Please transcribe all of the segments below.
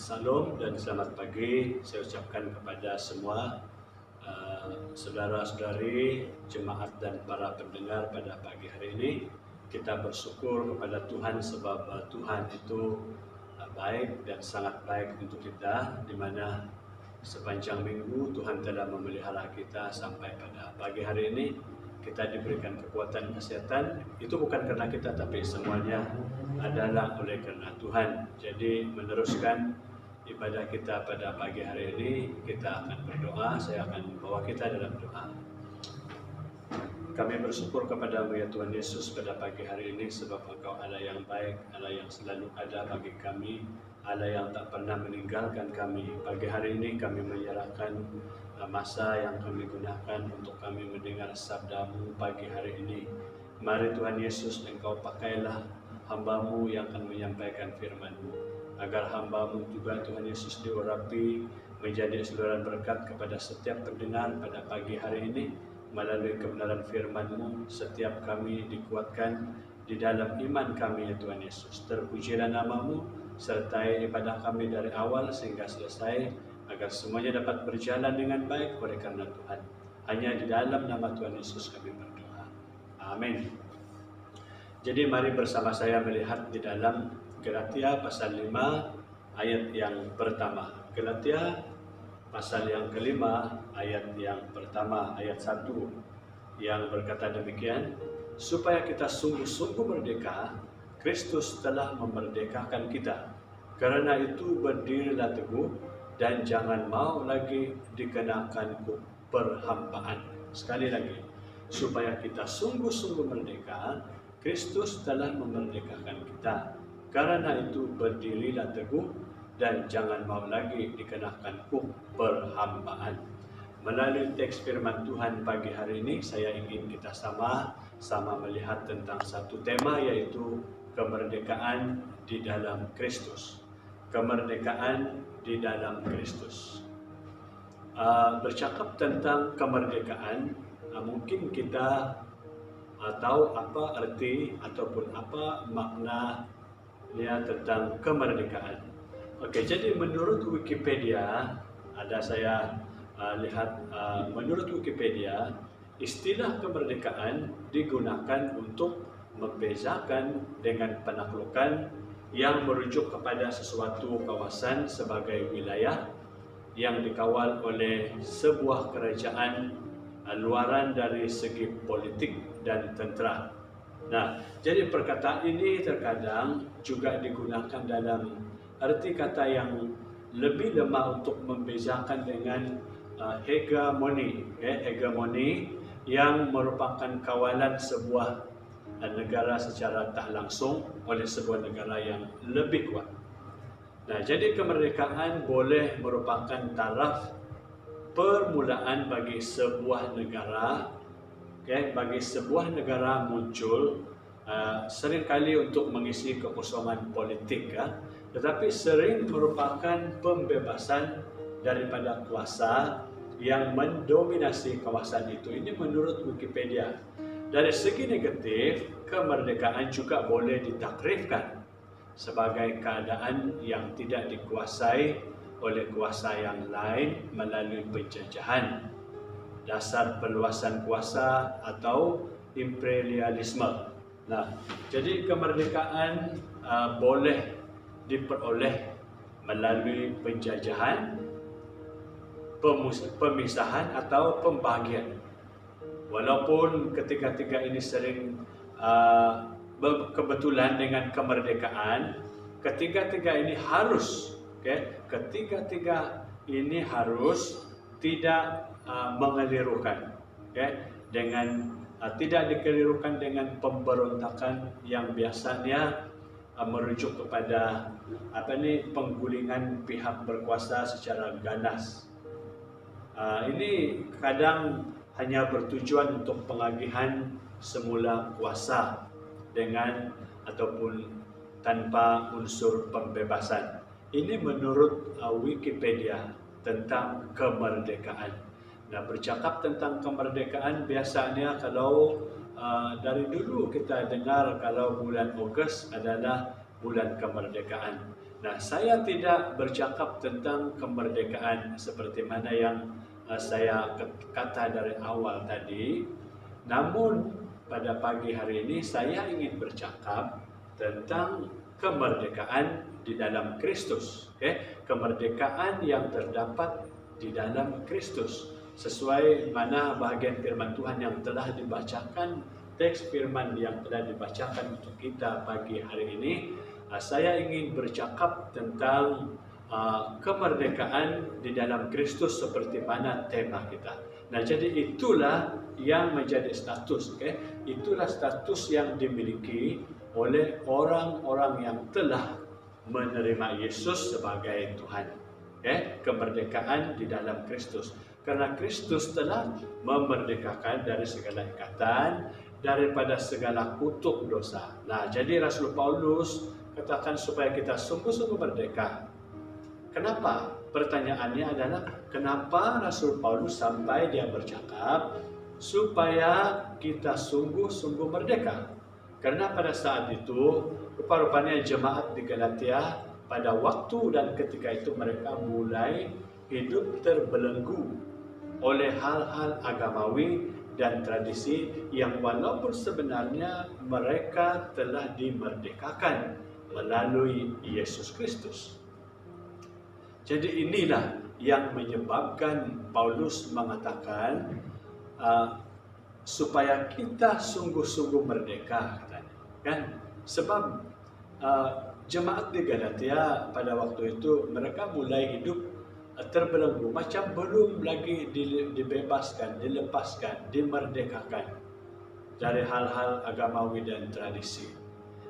Salam dan selamat pagi saya ucapkan kepada semua saudara-saudari, jemaat dan para pendengar pada pagi hari ini. Kita bersyukur kepada Tuhan sebab Tuhan itu baik dan sangat baik untuk kita, di mana sepanjang minggu Tuhan telah memelihara kita sampai pada pagi hari ini. Kita diberikan kekuatan kesehatan, itu bukan karena kita, tapi semuanya adalah oleh karena Tuhan. Jadi meneruskan ibadah kita pada pagi hari ini, kita akan berdoa. Saya akan membawa kita dalam doa. Kami bersyukur kepada-Mu ya Tuhan Yesus pada pagi hari ini, sebab Engkau Allah yang baik, Allah yang selalu ada bagi kami, Allah yang tak pernah meninggalkan kami. Pagi hari ini kami menyerahkan masa yang kami gunakan untuk kami mendengar sabda-Mu pagi hari ini. Mari Tuhan Yesus, Engkau pakailah hamba-Mu yang akan menyampaikan firman-Mu, agar hamba-Mu juga Tuhan Yesus diurapi menjadi saluran berkat kepada setiap pendengar pada pagi hari ini. Melalui kebenaran firman-Mu, setiap kami dikuatkan di dalam iman kami ya Tuhan Yesus. Terpujilah nama-Mu, sertai ibadah kami dari awal sehingga selesai, agar semuanya dapat berjalan dengan baik oleh karena Tuhan. Hanya di dalam nama Tuhan Yesus kami berdoa. Amin. Jadi mari bersama saya melihat di dalam Galatia pasal 5 ayat yang pertama. Galatia pasal yang kelima ayat yang pertama, ayat 1, yang berkata demikian: supaya kita sungguh-sungguh merdeka, Kristus telah memerdekakan kita. Karena itu berdirilah teguh dan jangan mau lagi dikenakan perhambaan. Sekali lagi, supaya kita sungguh-sungguh merdeka, Kristus telah memerdekakan kita. Karena itu berdirilah teguh dan jangan mau lagi dikenakan perhambaan. Melalui teks firman Tuhan pagi hari ini, saya ingin kita sama melihat tentang satu tema, yaitu kemerdekaan di dalam Kristus. Kemerdekaan di dalam Kristus. Bercakap tentang kemerdekaan, mungkin kita tahu apa arti ataupun apa maknanya tentang kemerdekaan. Oke, jadi menurut Wikipedia, saya lihat menurut Wikipedia, istilah kemerdekaan digunakan untuk membezakan dengan penaklukan yang merujuk kepada sesuatu kawasan sebagai wilayah yang dikawal oleh sebuah kerajaan luaran dari segi politik dan tentera. Nah, jadi perkataan ini terkadang juga digunakan dalam arti kata yang lebih lemah untuk membezakan dengan hegemoni, hegemoni yang merupakan kawalan sebuah negara secara tak langsung oleh sebuah negara yang lebih kuat. Nah, jadi kemerdekaan boleh merupakan taraf permulaan bagi sebuah negara, bagi sebuah negara muncul seringkali untuk mengisi kekosongan politik, tetapi sering merupakan pembebasan daripada kuasa yang mendominasi kawasan itu. Ini menurut Wikipedia. Dari segi negatif, kemerdekaan juga boleh ditakrifkan sebagai keadaan yang tidak dikuasai oleh kuasa yang lain melalui penjajahan, dasar perluasan kuasa atau imperialisme. Nah, jadi kemerdekaan boleh diperoleh melalui penjajahan, pemisahan atau pembagian. Walaupun ketiga-tiga ini sering kebetulan dengan kemerdekaan, ketiga-tiga ini harus, ketiga-tiga ini harus tidak mengelirukan, dengan tidak dikelirukan dengan pemberontakan yang biasanya merujuk kepada penggulingan pihak berkuasa secara ganas. Ini kadang hanya bertujuan untuk pengagihan semula kuasa dengan ataupun tanpa unsur pembebasan. Ini menurut Wikipedia tentang kemerdekaan. Nah, bercakap tentang kemerdekaan, biasanya kalau dari dulu kita dengar kalau bulan Ogos adalah bulan kemerdekaan. Nah, saya tidak bercakap tentang kemerdekaan seperti mana yang saya kata dari awal tadi. Namun pada pagi hari ini saya ingin bercakap tentang kemerdekaan di dalam Kristus. Kemerdekaan yang terdapat di dalam Kristus. Sesuai mana bahagian firman Tuhan yang telah dibacakan, teks firman yang telah dibacakan untuk kita pagi hari ini, saya ingin bercakap tentang kemerdekaan di dalam Kristus seperti mana tema kita. Nah, jadi itulah yang menjadi status, itulah status yang dimiliki oleh orang-orang yang telah menerima Yesus sebagai Tuhan. Kemerdekaan di dalam Kristus. Karena Kristus telah memerdekakan dari segala ikatan, daripada segala kutuk dosa. Nah, jadi Rasul Paulus katakan supaya kita sungguh-sungguh merdeka. Kenapa? Pertanyaannya adalah kenapa Rasul Paulus sampai dia bercakap supaya kita sungguh-sungguh merdeka? Karena pada saat itu rupa-rupanya jemaat di Galatia pada waktu dan ketika itu mereka mulai hidup terbelenggu oleh hal-hal agamawi dan tradisi yang walaupun sebenarnya mereka telah dimerdekakan melalui Yesus Kristus. Jadi inilah yang menyebabkan Paulus mengatakan supaya kita sungguh-sungguh merdeka, katanya. Kan? Sebab jemaat di Galatia pada waktu itu mereka mulai hidup terbelenggu, macam belum lagi dibebaskan, dilepaskan, dimerdekakan dari hal-hal agamawi dan tradisi.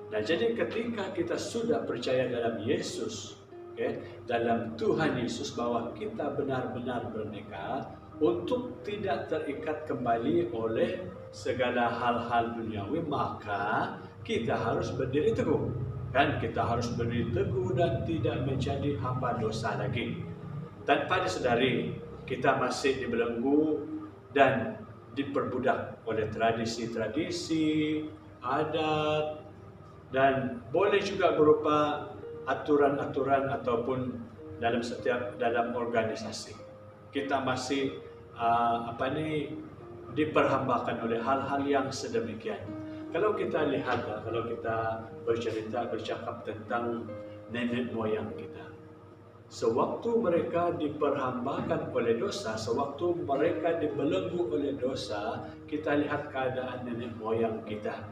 Nah, jadi ketika kita sudah percaya dalam Yesus, dalam Tuhan Yesus, bahwa kita benar-benar merdeka untuk tidak terikat kembali oleh segala hal-hal duniawi, maka kita harus berdiri teguh. Kan, kita harus berdiri teguh dan tidak menjadi hamba dosa lagi. Tanpa disadari, kita masih dibelenggu dan diperbudak oleh tradisi-tradisi, adat, dan boleh juga berupa aturan-aturan ataupun dalam organisasi. Kita masih diperhambakan oleh hal-hal yang sedemikian. Kalau kita lihat, kalau kita bercakap tentang nenek moyang kita, sewaktu mereka diperhambakan oleh dosa, sewaktu mereka dibelenggu oleh dosa, kita lihat keadaan nenek moyang kita.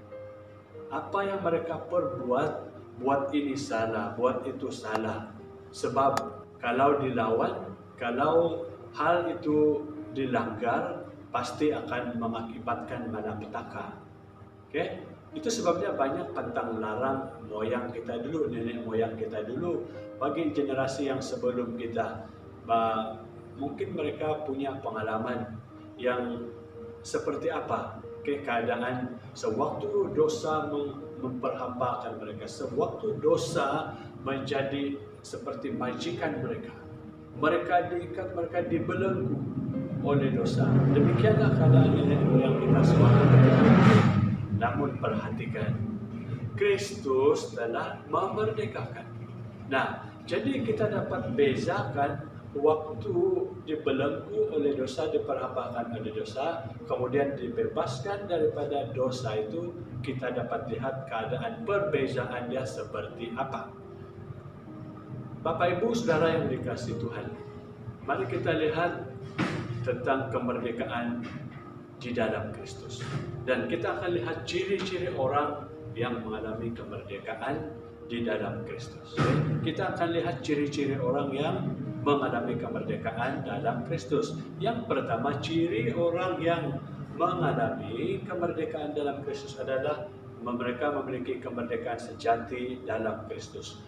Apa yang mereka perbuat, buat ini salah, buat itu salah. Sebab kalau dilawan, kalau hal itu dilanggar, pasti akan mengakibatkan malapetaka. Itu sebabnya banyak pantang larang moyang kita dulu, nenek moyang kita dulu. Bagi generasi yang sebelum kita, mungkin mereka punya pengalaman yang seperti apa keadaan sewaktu dosa memperhambakan mereka, sewaktu dosa menjadi seperti majikan mereka. Mereka diikat, mereka dibelenggu oleh dosa. Demikianlah keadaan nenek moyang kita sewaktu itu. Namun perhatikan, Kristus telah memerdekakan. Nah, jadi kita dapat bezakan waktu dibelenggu oleh dosa, diperhambakan oleh dosa, kemudian dibebaskan daripada dosa itu, kita dapat lihat keadaan perbezaannya seperti apa. Bapak Ibu Saudara yang dikasihi Tuhan, mari kita lihat tentang kemerdekaan di dalam Kristus. Dan kita akan lihat ciri-ciri orang yang mengalami kemerdekaan di dalam Kristus. Kita akan lihat ciri-ciri orang yang mengalami kemerdekaan dalam Kristus. Yang pertama, ciri orang yang mengalami kemerdekaan dalam Kristus adalah mereka memiliki kemerdekaan sejati dalam Kristus.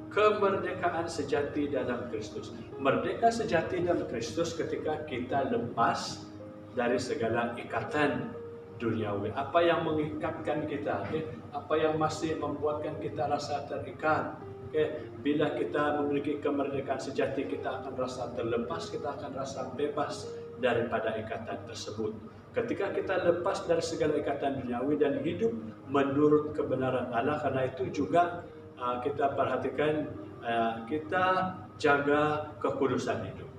Kemerdekaan sejati dalam Kristus. Merdeka sejati dalam Kristus ketika kita lepas dari segala ikatan duniawi. Apa yang mengikatkan kita, apa yang masih membuatkan kita rasa terikat. Bila kita memiliki kemerdekaan sejati, kita akan rasa terlepas, kita akan rasa bebas daripada ikatan tersebut. Ketika kita lepas dari segala ikatan duniawi dan hidup menurut kebenaran Allah, karena itu juga kita perhatikan kita jaga kekudusan hidup.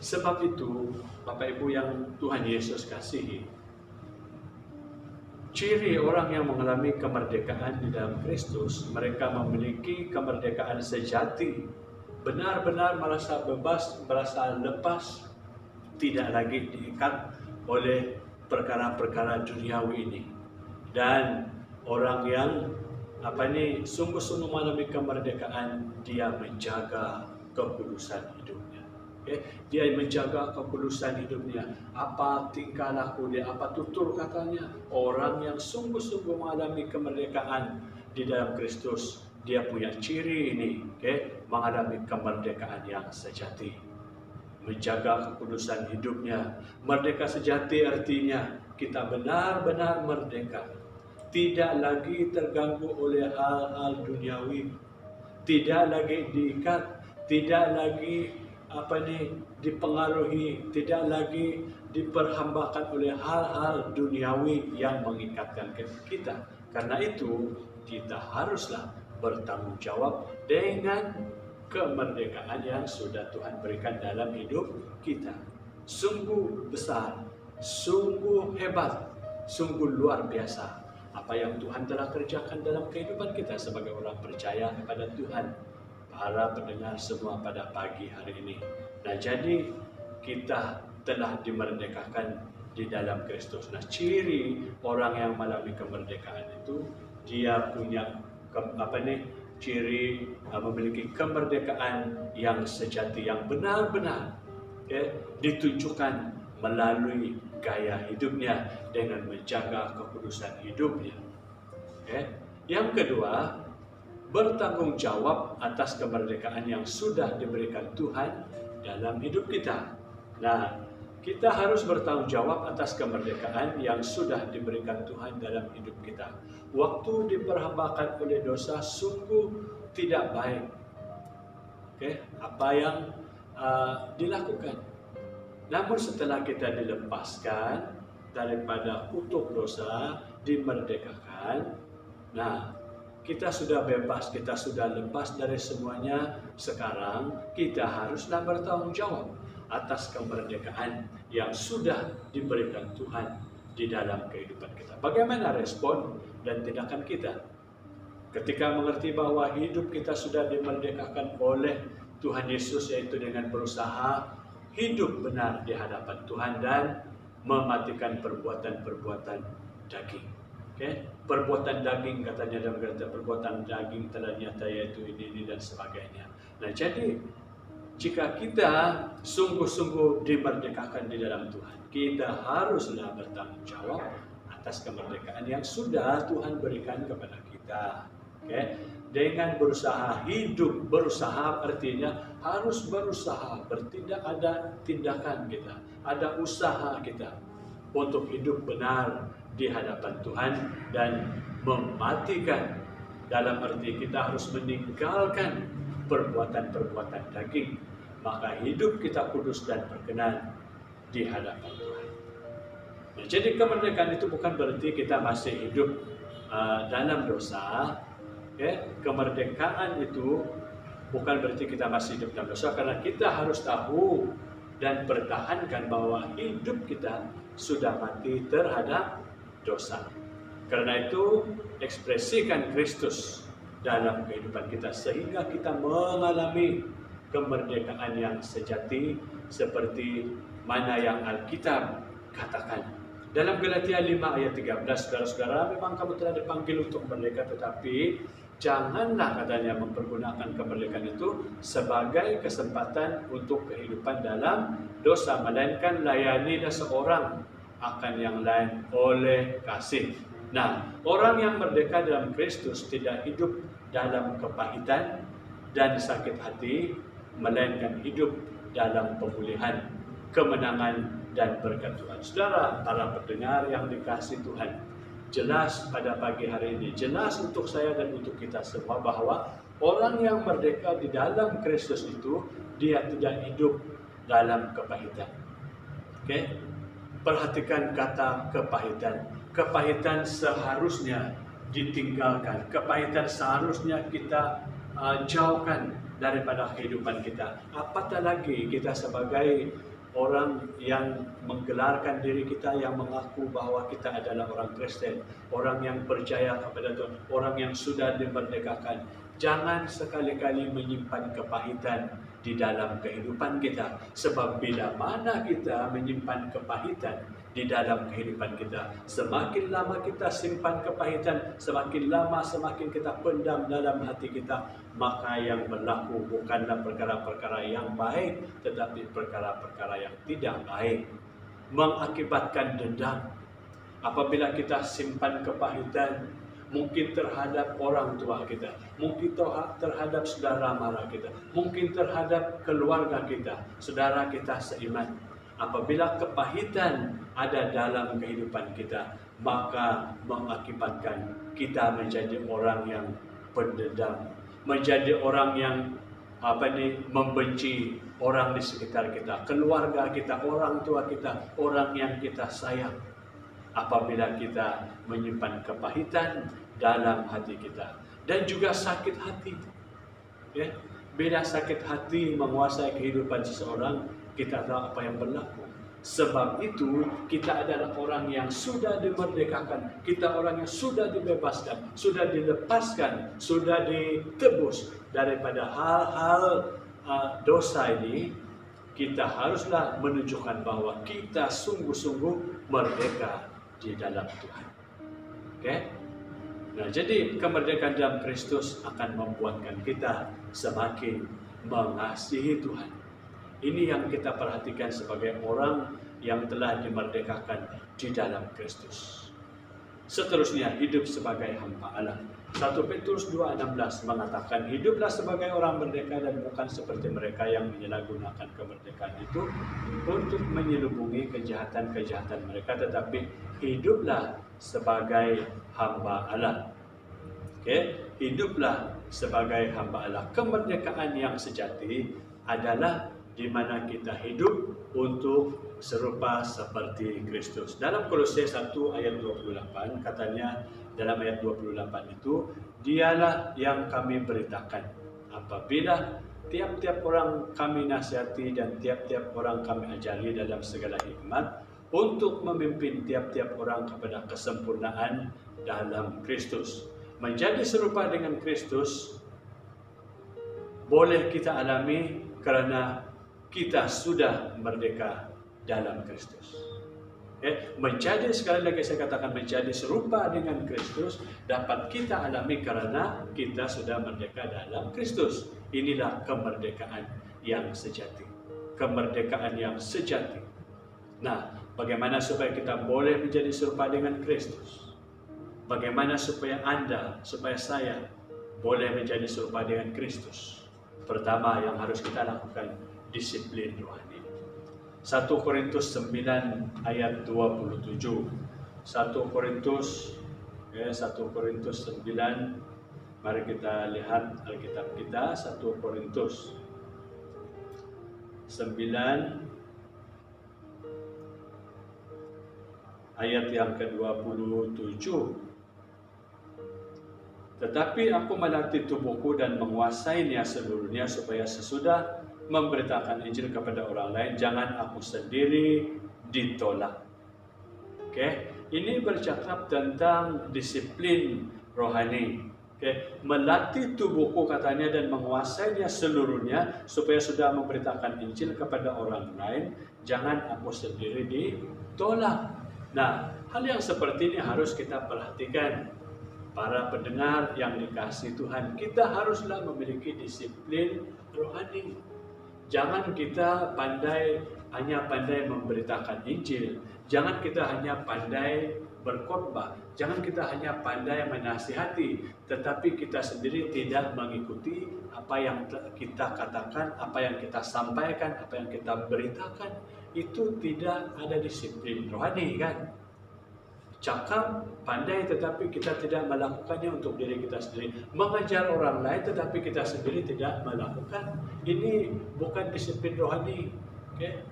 Sebab itu, Bapak Ibu yang Tuhan Yesus kasihi, ciri orang yang mengalami kemerdekaan di dalam Kristus, mereka memiliki kemerdekaan sejati, benar-benar merasa bebas, merasa lepas, tidak lagi diikat oleh perkara-perkara duniawi ini. Dan orang yang sungguh-sungguh mengalami kemerdekaan, dia menjaga kekudusan hidupnya. Dia menjaga kekudusan hidupnya. Apa tingkah laku dia, apa tutur katanya. Orang yang sungguh-sungguh mengalami kemerdekaan di dalam Kristus, dia punya ciri ini, mengalami kemerdekaan yang sejati. Menjaga kekudusan hidupnya. Merdeka sejati artinya kita benar-benar merdeka. Tidak lagi terganggu oleh hal-hal duniawi. Tidak lagi diikat. Tidak lagi dipengaruhi. Tidak lagi diperhambakan oleh hal-hal duniawi yang mengikatkan kita. Karena itu kita haruslah bertanggung jawab dengan kemerdekaan yang sudah Tuhan berikan dalam hidup kita. Sungguh besar, sungguh hebat, sungguh luar biasa apa yang Tuhan telah kerjakan dalam kehidupan kita sebagai orang percaya kepada Tuhan. Para pendengar semua pada pagi hari ini. Nah, jadi kita telah dimerdekakan di dalam Kristus. Nah, ciri orang yang mengalami kemerdekaan itu dia punya ciri memiliki kemerdekaan yang sejati, yang benar-benar ditunjukkan melalui gaya hidupnya dengan menjaga kekudusan hidupnya. Yang kedua, bertanggung jawab atas kemerdekaan yang sudah diberikan Tuhan dalam hidup kita. Nah, kita harus bertanggung jawab atas kemerdekaan yang sudah diberikan Tuhan dalam hidup kita. Waktu diperhambakan oleh dosa sungguh tidak baik. Apa yang dilakukan. Namun setelah kita dilepaskan daripada kutuk dosa, dimerdekakan, nah kita sudah bebas, kita sudah lepas dari semuanya. Sekarang kita haruslah bertanggung jawab atas kemerdekaan yang sudah diberikan Tuhan di dalam kehidupan kita. Bagaimana respon dan tindakan kita ketika mengerti bahwa hidup kita sudah dimerdekakan oleh Tuhan Yesus, yaitu dengan berusaha hidup benar di hadapan Tuhan dan mematikan perbuatan-perbuatan daging. Perbuatan daging katanya dalam kata perbuatan daging telah nyata, yaitu ini dan sebagainya. Nah, jadi jika kita sungguh-sungguh dimerdekakan di dalam Tuhan, kita haruslah bertanggung jawab atas kemerdekaan yang sudah Tuhan berikan kepada kita. Dengan berusaha hidup, berusaha artinya harus berusaha, bertindak, ada tindakan kita, ada usaha kita untuk hidup benar di hadapan Tuhan dan mematikan, dalam arti kita harus meninggalkan perbuatan-perbuatan daging, maka hidup kita kudus dan berkenan di hadapan Tuhan. Nah, jadi kemerdekaan itu bukan berarti kita masih hidup dalam dosa. Kemerdekaan itu bukan berarti kita masih hidup dalam dosa, karena kita harus tahu dan pertahankan bahwa hidup kita sudah mati terhadap dosa. Karena itu ekspresikan Kristus dalam kehidupan kita sehingga kita mengalami kemerdekaan yang sejati seperti mana yang Alkitab katakan. Dalam Galatia 5 ayat 13, saudara-saudara, memang kamu telah dipanggil untuk merdeka, tetapi janganlah katanya mempergunakan kemerdekaan itu sebagai kesempatan untuk kehidupan dalam dosa, melainkan layanilah seorang akan yang lain oleh kasih. Nah, orang yang merdeka dalam Kristus tidak hidup dalam kepahitan dan sakit hati, melainkan hidup dalam pemulihan, kemenangan, dan berkat Tuhan. Saudara, para pendengar yang dikasihi Tuhan, jelas pada pagi hari ini, jelas untuk saya dan untuk kita semua bahwa orang yang merdeka di dalam Kristus itu, dia tidak hidup dalam kepahitan. Perhatikan kata kepahitan. Kepahitan seharusnya ditinggalkan. Kepahitan seharusnya kita jauhkan daripada kehidupan kita. Apatah lagi kita sebagai orang yang menggelarkan diri kita, yang mengaku bahwa kita adalah orang Kristen, orang yang percaya kepada Tuhan, orang yang sudah dimerdekakan. Jangan sekali-kali menyimpan kepahitan di dalam kehidupan kita. Sebab bila mana kita menyimpan kepahitan di dalam kehidupan kita, semakin lama kita simpan kepahitan, semakin lama semakin kita pendam dalam hati kita, maka yang berlaku bukanlah perkara-perkara yang baik, tetapi perkara-perkara yang tidak baik, mengakibatkan dendam. Apabila kita simpan kepahitan, mungkin terhadap orang tua kita, mungkin terhadap saudara mara kita, mungkin terhadap keluarga kita, saudara kita seiman. Apabila kepahitan ada dalam kehidupan kita, maka mengakibatkan kita menjadi orang yang pendendam, menjadi orang yang membenci orang di sekitar kita, keluarga kita, orang tua kita, orang yang kita sayang. Apabila kita menyimpan kepahitan dalam hati kita, dan juga sakit hati, ya, bila sakit hati menguasai kehidupan seseorang, kita tahu apa yang berlaku. Sebab itu kita adalah orang yang sudah dimerdekakan, kita orang yang sudah dibebaskan, sudah dilepaskan, sudah ditebus daripada hal-hal dosa ini. Kita haruslah menunjukkan bahwa kita sungguh-sungguh merdeka di dalam Tuhan. Oke? Nah, jadi kemerdekaan dalam Kristus akan membuatkan kita semakin mengasihi Tuhan. Ini yang kita perhatikan sebagai orang yang telah dimerdekakan di dalam Kristus. Seterusnya, hidup sebagai hamba Allah. 1 Petrus 2:16 mengatakan, hiduplah sebagai orang merdeka dan bukan seperti mereka yang menyalahgunakan kemerdekaan itu untuk menyelubungi kejahatan-kejahatan mereka, tetapi hiduplah sebagai hamba Allah. Oke, hiduplah sebagai hamba Allah. Kemerdekaan yang sejati adalah di mana kita hidup untuk serupa seperti Kristus. Dalam Kolose 1 ayat 28 katanya, dalam ayat 28 itu, dialah yang kami beritakan apabila tiap-tiap orang kami nasihati dan tiap-tiap orang kami ajari dalam segala hikmat untuk memimpin tiap-tiap orang kepada kesempurnaan dalam Kristus. Menjadi serupa dengan Kristus boleh kita alami karena kita sudah merdeka dalam Kristus. Menjadi, sekali lagi saya katakan, menjadi serupa dengan Kristus dapat kita alami karena kita sudah merdeka dalam Kristus. Inilah kemerdekaan yang sejati. Kemerdekaan yang sejati. Nah, bagaimana supaya kita boleh menjadi serupa dengan Kristus? Bagaimana supaya Anda, supaya saya boleh menjadi serupa dengan Kristus? Pertama yang harus kita lakukan, disiplin rohani. 1 Korintus 9 ayat 27. 1 Korintus 9. Mari kita lihat Alkitab kita, 1 Korintus 9 ayat yang ke-27. Tetapi aku melatih tubuhku dan menguasainya seluruhnya, supaya sesudah memberitakan Injil kepada orang lain, jangan aku sendiri ditolak. Oke, ini bercakap tentang disiplin rohani. Oke, melatih tubuhku katanya dan menguasainya seluruhnya, supaya sudah memberitakan Injil kepada orang lain, jangan aku sendiri ditolak. Nah, hal yang seperti ini harus kita perhatikan. Para pendengar yang dikasihi Tuhan, kita haruslah memiliki disiplin rohani. Jangan kita hanya pandai memberitakan Injil. Jangan kita hanya pandai berkhotbah. Jangan kita hanya pandai menasihati. Tetapi kita sendiri tidak mengikuti apa yang kita katakan, apa yang kita sampaikan, apa yang kita beritakan. Itu tidak ada disiplin rohani, kan? Cakap, pandai, tetapi kita tidak melakukannya untuk diri kita sendiri. Mengajar orang lain, tetapi kita sendiri tidak melakukan. Ini bukan disiplin rohani. Okay?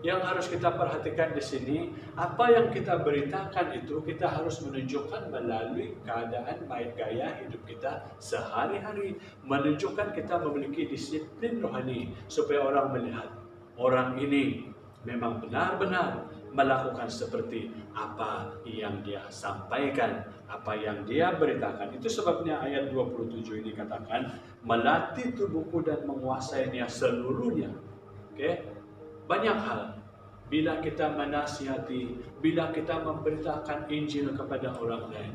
Yang harus kita perhatikan di sini, apa yang kita beritakan itu kita harus menunjukkan melalui keadaan baik gaya hidup kita sehari-hari. Menunjukkan kita memiliki disiplin rohani supaya orang melihat orang ini memang benar-benar melakukan seperti apa yang dia sampaikan, apa yang dia beritakan. Itu sebabnya ayat 27 ini katakan, melatih tubuhku dan menguasainya seluruhnya. Oke? Banyak hal, bila kita menasihati, bila kita memberitakan Injil kepada orang lain,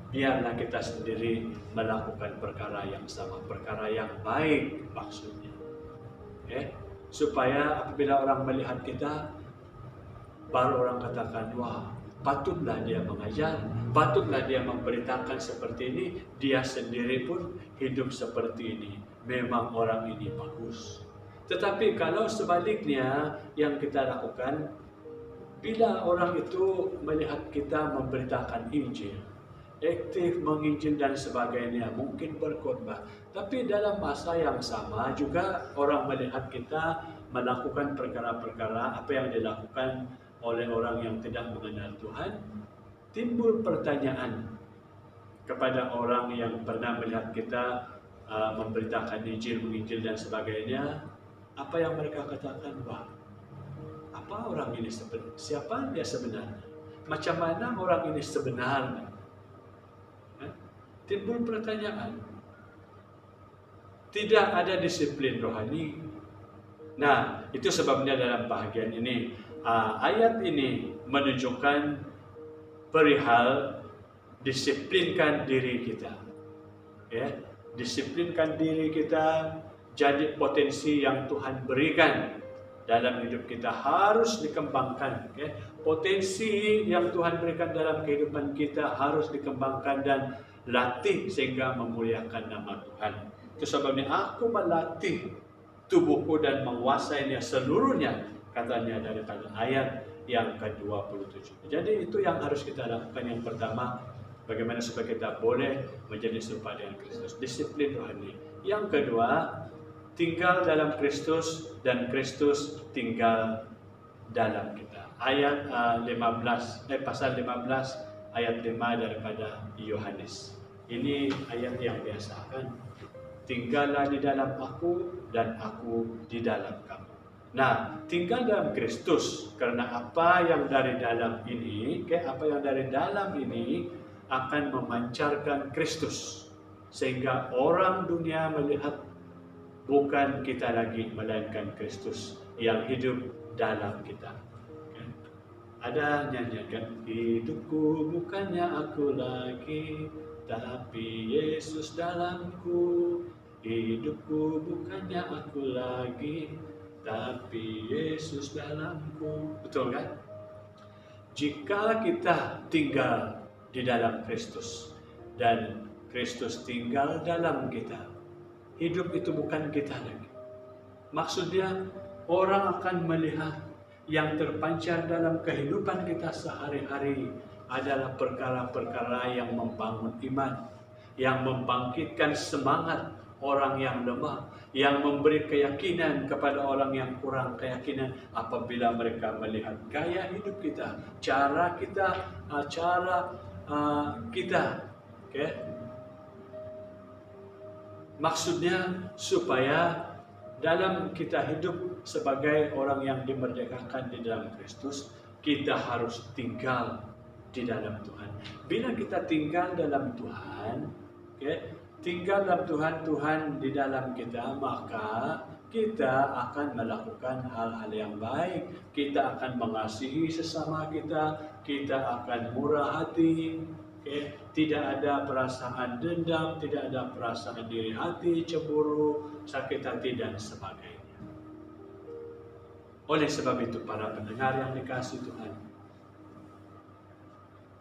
biarlah kita sendiri melakukan perkara yang sama, perkara yang baik maksudnya. Supaya apabila orang melihat kita, baru orang katakan, wah, patutlah dia mengajar, patutlah dia memberitakan seperti ini, dia sendiri pun hidup seperti ini. Memang orang ini bagus. Tetapi kalau sebaliknya yang kita lakukan, bila orang itu melihat kita memberitakan Injil, aktif menginjil dan sebagainya, mungkin berkhotbah, tapi dalam masa yang sama juga orang melihat kita melakukan perkara-perkara apa yang dilakukan oleh orang yang tidak mengenal Tuhan, timbul pertanyaan kepada orang yang pernah melihat kita memberitakan Injil, menginjil dan sebagainya. Apa yang mereka katakan? Wah, apa orang ini sebenarnya? Siapa dia sebenarnya? Macam mana orang ini sebenarnya? Timbul pertanyaan. Tidak ada disiplin rohani. Nah, itu sebabnya dalam bahagian ini, ayat ini menunjukkan perihal disiplinkan diri kita. Disiplinkan diri kita. Jadi potensi yang Tuhan berikan dalam hidup kita harus dikembangkan. Potensi yang Tuhan berikan dalam kehidupan kita harus dikembangkan dan latih sehingga memuliakan nama Tuhan. Itu sebabnya aku melatih tubuhku dan menguasainya seluruhnya, katanya daripada ayat yang ke-27. Jadi itu yang harus kita lakukan. Yang pertama, bagaimana supaya kita boleh menjadi serupa dengan Kristus, disiplin rohani. Yang kedua, tinggal dalam Kristus dan Kristus tinggal dalam kita. Ayat pasal 15 ayat 5 daripada Yohanes. Ini ayat yang biasa kan. Tinggallah di dalam aku dan aku di dalam kamu. Nah, tinggal dalam Kristus karena apa yang dari dalam ini, akan memancarkan Kristus sehingga orang dunia melihat bukan kita lagi, melainkan Kristus yang hidup dalam kita. Ada nyanyian kan? Hidupku bukannya aku lagi, tapi Yesus dalamku. Hidupku bukannya aku lagi, tapi Yesus dalamku. Betul kan? Jika kita tinggal di dalam Kristus dan Kristus tinggal dalam kita, hidup itu bukan kita lagi. Maksudnya orang akan melihat yang terpancar dalam kehidupan kita sehari-hari adalah perkara-perkara yang membangun iman, yang membangkitkan semangat orang yang lemah, yang memberi keyakinan kepada orang yang kurang keyakinan apabila mereka melihat gaya hidup kita, cara kita. Maksudnya supaya dalam kita hidup sebagai orang yang dimerdekakan di dalam Kristus, kita harus tinggal di dalam Tuhan. Bila kita tinggal dalam Tuhan, tinggal dalam Tuhan, Tuhan di dalam kita, maka kita akan melakukan hal-hal yang baik. Kita akan mengasihi sesama kita, kita akan murah hati. Tidak ada perasaan dendam, tidak ada perasaan iri hati, cemburu, sakit hati dan sebagainya. Oleh sebab itu para pendengar yang dikasihi Tuhan,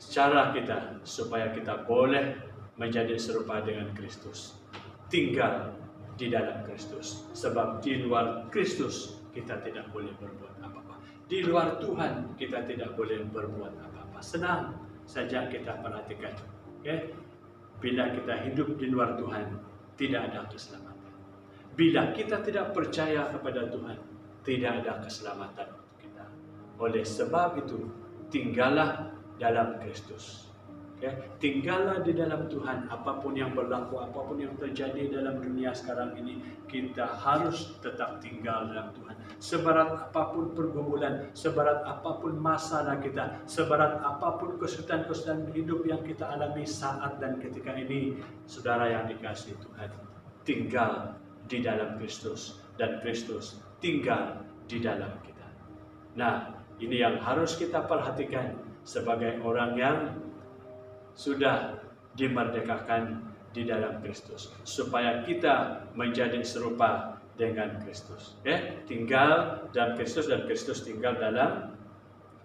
cara kita supaya kita boleh menjadi serupa dengan Kristus, tinggal di dalam Kristus. Sebab di luar Kristus kita tidak boleh berbuat apa-apa. Di luar Tuhan kita tidak boleh berbuat apa-apa. Senang saja kita perhatikan. Bila kita hidup di luar Tuhan, tidak ada keselamatan. Bila kita tidak percaya kepada Tuhan, tidak ada keselamatan untuk kita. Oleh sebab itu, tinggallah dalam Kristus. Okay? Tinggallah di dalam Tuhan. Apapun yang berlaku, apapun yang terjadi dalam dunia sekarang ini, kita harus tetap tinggal dalam Tuhan. Seberat apapun pergumulan, seberat apapun masalah kita, seberat apapun kesulitan-kesulitan hidup yang kita alami saat dan ketika ini, saudara yang dikasihi Tuhan, tinggal di dalam Kristus dan Kristus tinggal di dalam kita. Nah, ini yang harus kita perhatikan sebagai orang yang sudah dimerdekakan di dalam Kristus, supaya kita menjadi serupa dengan Kristus. Tinggal dalam Kristus dan Kristus tinggal dalam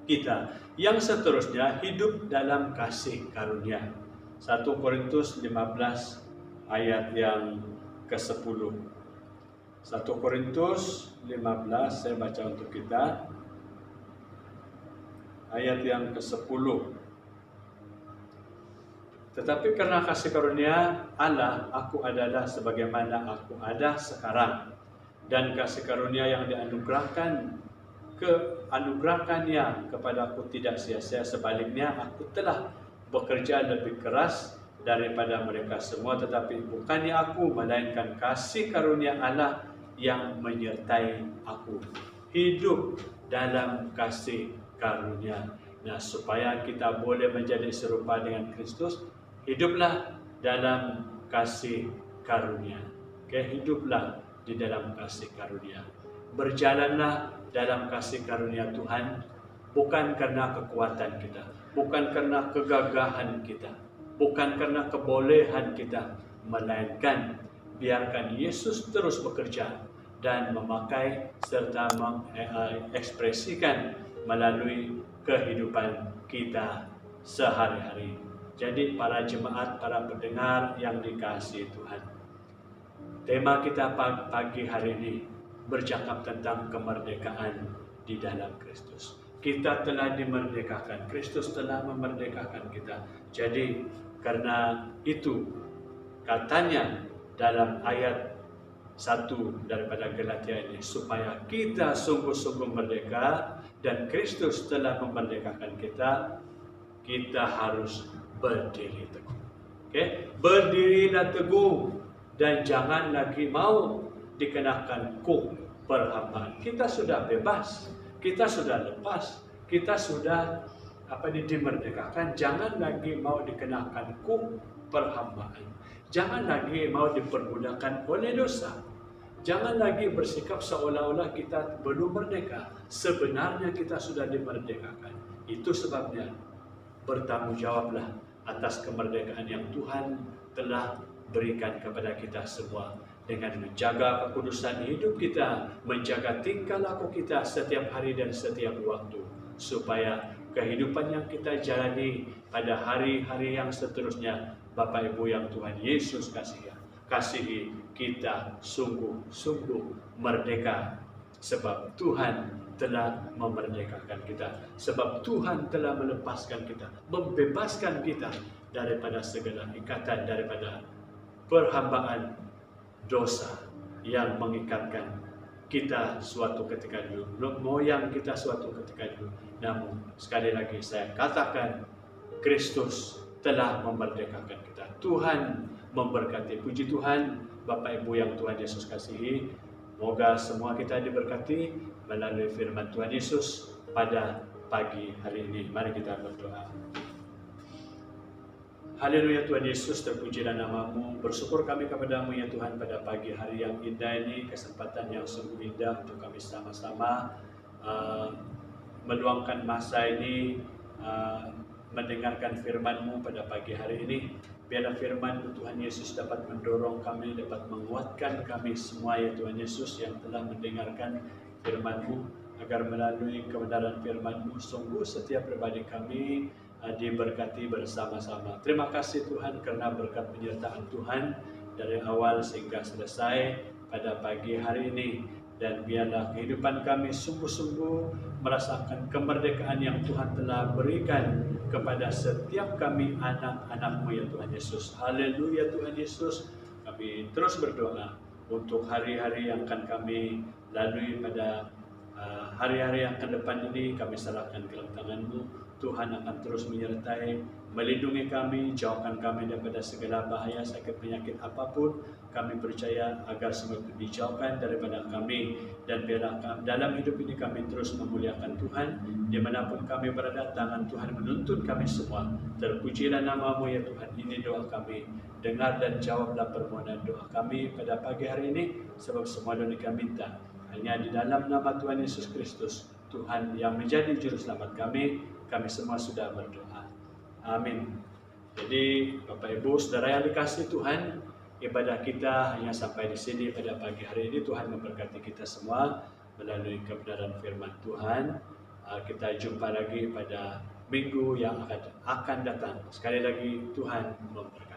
kita. Yang seterusnya, hidup dalam kasih karunia. 1 Korintus 15 ayat yang ke-10. 1 Korintus 15, saya baca untuk kita. Ayat yang ke-10. Tetapi karena kasih karunia Allah, aku adalah sebagaimana aku ada sekarang. Dan kasih karunia yang dianugerahkannya kepadaku tidak sia-sia. Sebaliknya, aku telah bekerja lebih keras daripada mereka semua. Tetapi bukannya aku, melainkan kasih karunia Allah yang menyertai aku. Hidup dalam kasih karunia. Nah, supaya kita boleh menjadi serupa dengan Kristus, hiduplah dalam kasih karunia. Hiduplah di dalam kasih karunia. Berjalanlah dalam kasih karunia Tuhan, bukan karena kekuatan kita, bukan karena kegagahan kita, bukan karena kebolehan kita, melainkan biarkan Yesus terus bekerja dan memakai serta mengekspresikan melalui kehidupan kita sehari-hari. Jadi para jemaat, para pendengar yang dikasihi Tuhan, tema kita pagi hari ini bercakap tentang kemerdekaan di dalam Kristus. Kita telah dimerdekakan, Kristus telah memerdekakan kita. Jadi karena itu katanya dalam ayat 1 daripada Galatia ini, supaya kita sungguh-sungguh merdeka dan Kristus telah memerdekakan kita, kita harus berdiri teguh. Berdirilah teguh dan jangan lagi mau dikenakan kuk perhambaan. Kita sudah bebas, kita sudah lepas, kita sudah dimerdekakan. Jangan lagi mau dikenakan kuk perhambaan. Jangan lagi mau diperbudakan oleh dosa. Jangan lagi bersikap seolah-olah kita belum merdeka. Sebenarnya kita sudah dimerdekakan. Itu sebabnya bertanggung jawablah atas kemerdekaan yang Tuhan telah berikan kepada kita semua, dengan menjaga kekudusan hidup kita, menjaga tingkah laku kita setiap hari dan setiap waktu, supaya kehidupan yang kita jalani pada hari-hari yang seterusnya, Bapak Ibu yang Tuhan Yesus kasihi, kita sungguh-sungguh merdeka, sebab Tuhan telah memerdekakan kita, sebab Tuhan telah melepaskan kita, membebaskan kita daripada segala ikatan, daripada perhambaan dosa yang mengikatkan kita suatu ketika dulu, moyang kita suatu ketika dulu. Namun sekali lagi saya katakan, Kristus telah memerdekakan kita. Tuhan memberkati. Puji Tuhan, Bapak Ibu yang Tuhan Yesus kasihi, semoga semua kita diberkati melalui firman Tuhan Yesus pada pagi hari ini. Mari kita berdoa. Haleluya Tuhan Yesus, terpujilah nama-Mu. Bersyukur kami kepada-Mu ya Tuhan pada pagi hari yang indah ini, kesempatan yang sungguh indah untuk kami sama-sama meluangkan masa ini, mendengarkan firman-Mu pada pagi hari ini. Biarlah firman-Mu Tuhan Yesus dapat mendorong kami, dapat menguatkan kami semua ya Tuhan Yesus yang telah mendengarkan firman-Mu, agar melalui kebenaran firman-Mu sungguh setiap pribadi kami diberkati bersama-sama. Terima kasih Tuhan karena berkat penyertaan Tuhan dari awal sehingga selesai pada pagi hari ini. Dan biarlah kehidupan kami sungguh-sungguh merasakan kemerdekaan yang Tuhan telah berikan kepada setiap kami anak-anak-Mu ya Tuhan Yesus. Haleluya Tuhan Yesus. Kami terus berdoa untuk hari-hari yang akan kami lalui pada hari-hari yang ke depan ini kami serahkan ke dalam tangan-Mu. Tuhan akan terus menyertai, melindungi kami, jauhkan kami daripada segala bahaya, sakit, penyakit apapun. Kami percaya agar semua itu dijauhkan daripada kami, dan biarlah dalam hidup ini kami terus memuliakan Tuhan. Dimanapun kami berada, tangan Tuhan menuntun kami semua. Terpujilah nama-Mu ya Tuhan. Ini doa kami. Dengar dan jawablah permohonan doa kami pada pagi hari ini, sebab semua doa kami minta hanya di dalam nama Tuhan Yesus Kristus, Tuhan yang menjadi juru selamat kami semua sudah berdoa. Amin. Jadi Bapak Ibu, saudara yang dikasihi Tuhan, ibadah kita hanya sampai di sini pada pagi hari ini. Tuhan memberkati kita semua melalui kebenaran firman Tuhan. Kita jumpa lagi pada minggu yang akan datang. Sekali lagi Tuhan memberkati.